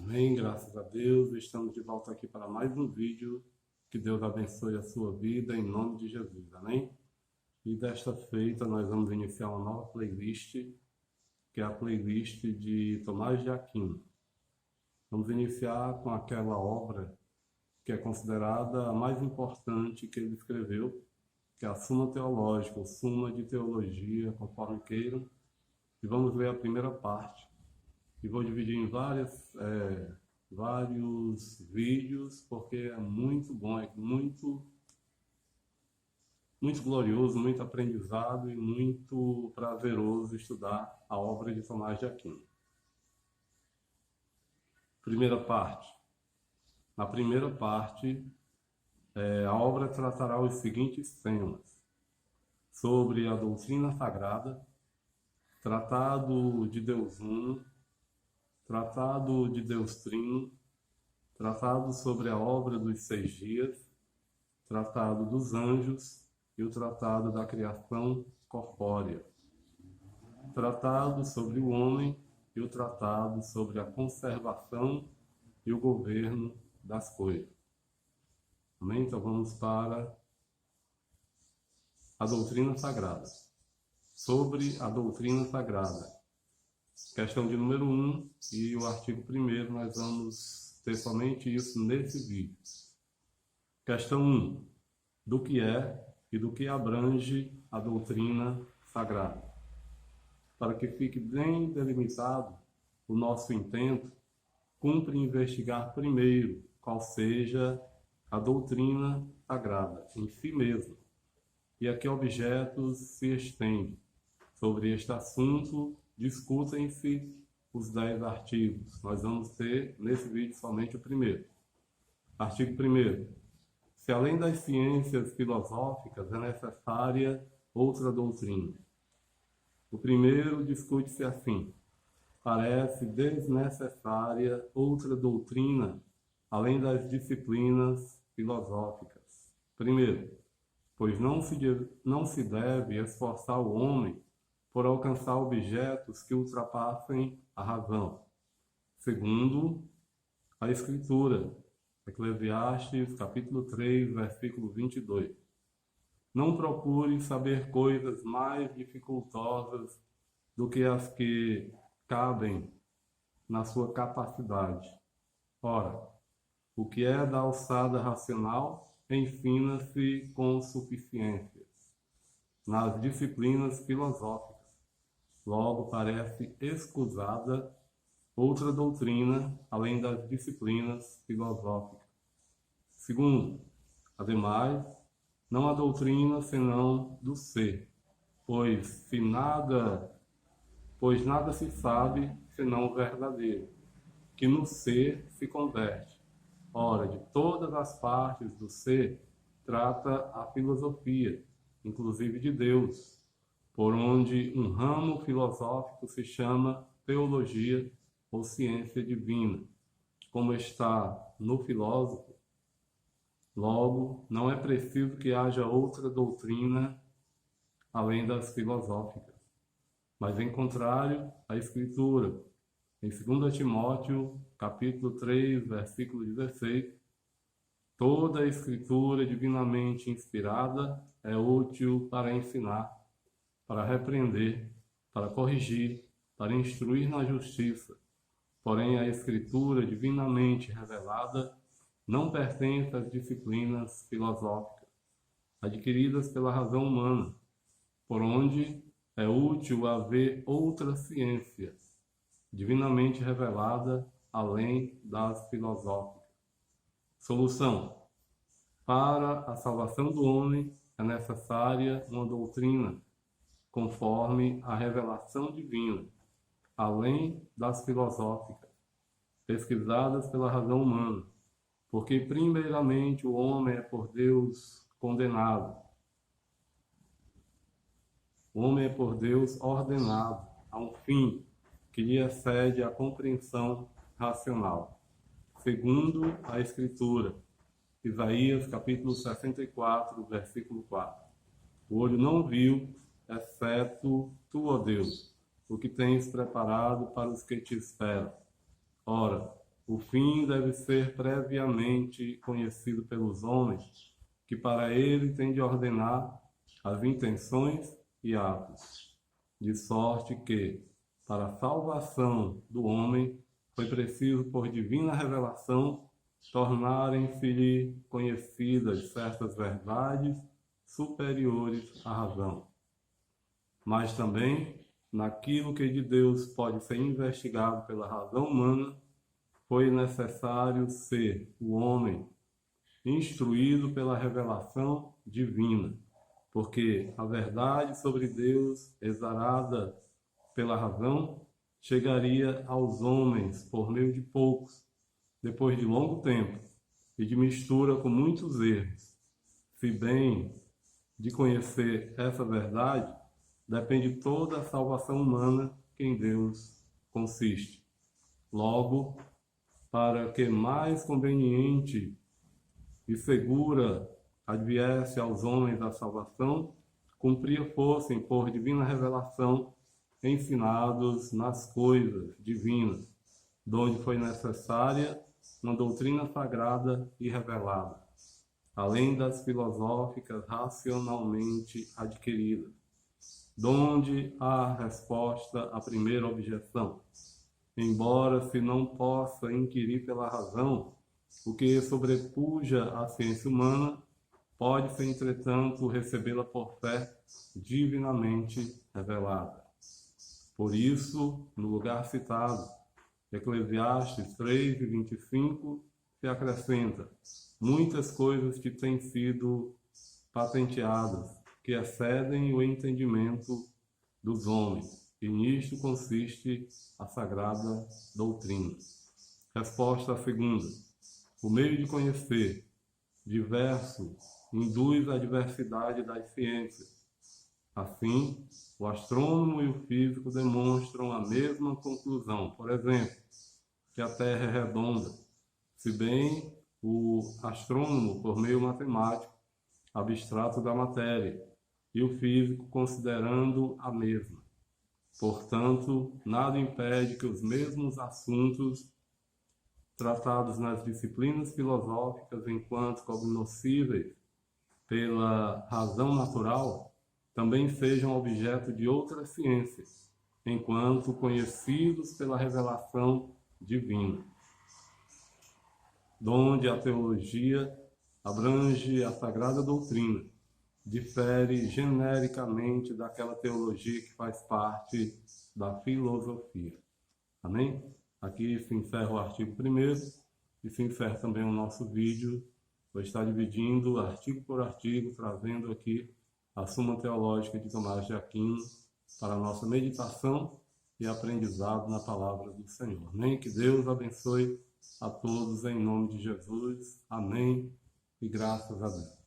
Amém, graças a Deus. Estamos de volta aqui para mais um vídeo. Que Deus abençoe a sua vida em nome de Jesus, amém? E desta feita nós vamos iniciar uma nova playlist, que é a playlist de Tomás de Aquino. Vamos iniciar com aquela obra que é considerada a mais importante que ele escreveu, que é a Suma Teológica, ou Suma de Teologia, conforme queiram. E vamos ler a primeira parte. E vou dividir em vários vídeos, porque é muito bom, é muito glorioso, muito aprendizado e muito prazeroso estudar a obra de Tomás de Aquino. Primeira parte. Na primeira parte, a obra tratará os seguintes temas: sobre a doutrina sagrada, tratado de Deus Uno, tratado de Deus Trino, tratado sobre a obra dos 6 dias, tratado dos anjos e o tratado da criação corpórea, tratado sobre o homem e o tratado sobre a conservação e o governo das coisas. Amém? Então vamos para a doutrina sagrada. Sobre a doutrina sagrada. Questão de número 1 e o artigo 1º, nós vamos ter somente isso nesse vídeo. Questão 1. Do que é e do que abrange a doutrina sagrada. Para que fique bem delimitado o nosso intento, cumpre investigar primeiro qual seja a doutrina sagrada em si mesma e a que objetos se estende. Sobre este assunto, discutem-se os 10 artigos. Nós vamos ter nesse vídeo somente o primeiro. Artigo 1º. Se além das ciências filosóficas é necessária outra doutrina. O primeiro discute-se assim: parece desnecessária outra doutrina além das disciplinas filosóficas. Primeiro, pois não se deve esforçar o homem por alcançar objetos que ultrapassem a razão. Segundo, a Escritura, Eclesiastes, capítulo 3, versículo 22. Não procure saber coisas mais dificultosas do que as que cabem na sua capacidade. Ora, o que é da alçada racional ensina-se com suficiências nas disciplinas filosóficas. Logo, parece escusada outra doutrina além das disciplinas filosóficas. Segundo, ademais, não há doutrina senão do ser, pois nada se sabe senão o verdadeiro, que no ser se converte. Ora, de todas as partes do ser trata a filosofia, inclusive de Deus, por onde um ramo filosófico se chama teologia ou ciência divina, como está no filósofo. Logo, não é preciso que haja outra doutrina além das filosóficas, mas em contrário, a Escritura, em 2 Timóteo, capítulo 3, versículo 16, toda a Escritura divinamente inspirada é útil para ensinar, para repreender, para corrigir, para instruir na justiça. Porém, a Escritura divinamente revelada não pertence às disciplinas filosóficas, adquiridas pela razão humana, por onde é útil haver outra ciência, divinamente revelada além das filosóficas. Solução. Para a salvação do homem é necessária uma doutrina conforme a revelação divina, além das filosóficas, pesquisadas pela razão humana, porque primeiramente o homem é por Deus condenado. O homem é por Deus ordenado a um fim que lhe excede a compreensão racional. Segundo a Escritura, Isaías capítulo 64, versículo 4. O olho não viu, exceto tu, ó Deus, o que tens preparado para os que te esperam. Ora, o fim deve ser previamente conhecido pelos homens, que para ele tem de ordenar as intenções e atos, de sorte que, para a salvação do homem, foi preciso, por divina revelação, tornarem-se-lhe conhecidas certas verdades superiores à razão. Mas também, naquilo que de Deus pode ser investigado pela razão humana, foi necessário ser o homem instruído pela revelação divina, porque a verdade sobre Deus, exarada pela razão, chegaria aos homens por meio de poucos, depois de longo tempo, e de mistura com muitos erros. Se bem de conhecer essa verdade, depende toda a salvação humana que em Deus consiste. Logo, para que mais conveniente e segura adviesse aos homens a salvação, cumpria fossem, por divina revelação, ensinados nas coisas divinas, donde foi necessária uma doutrina sagrada e revelada, além das filosóficas racionalmente adquiridas, donde há resposta à primeira objeção. Embora se não possa inquirir pela razão, o que sobrepuja a ciência humana, pode-se, entretanto, recebê-la por fé divinamente revelada. Por isso, no lugar citado, Eclesiastes 3:25, se acrescenta: muitas coisas que têm sido patenteadas, que excedem o entendimento dos homens, e nisto consiste a sagrada doutrina. Resposta à segunda: o meio de conhecer diverso induz a diversidade das ciências. Assim, o astrônomo e o físico demonstram a mesma conclusão. Por exemplo, que a Terra é redonda, se bem o astrônomo, por meio matemático, abstrato da matéria, e o físico considerando a mesma. Portanto, nada impede que os mesmos assuntos tratados nas disciplinas filosóficas enquanto cognoscíveis pela razão natural, também sejam objeto de outras ciências, enquanto conhecidos pela revelação divina, donde a teologia abrange a sagrada doutrina, difere genericamente daquela teologia que faz parte da filosofia. Amém? Aqui se encerra o artigo 1º e se encerra também o nosso vídeo. Vou estar dividindo artigo por artigo, trazendo aqui a Suma Teológica de Tomás de Aquino para a nossa meditação e aprendizado na palavra do Senhor. Amém? Que Deus abençoe a todos em nome de Jesus. Amém e graças a Deus.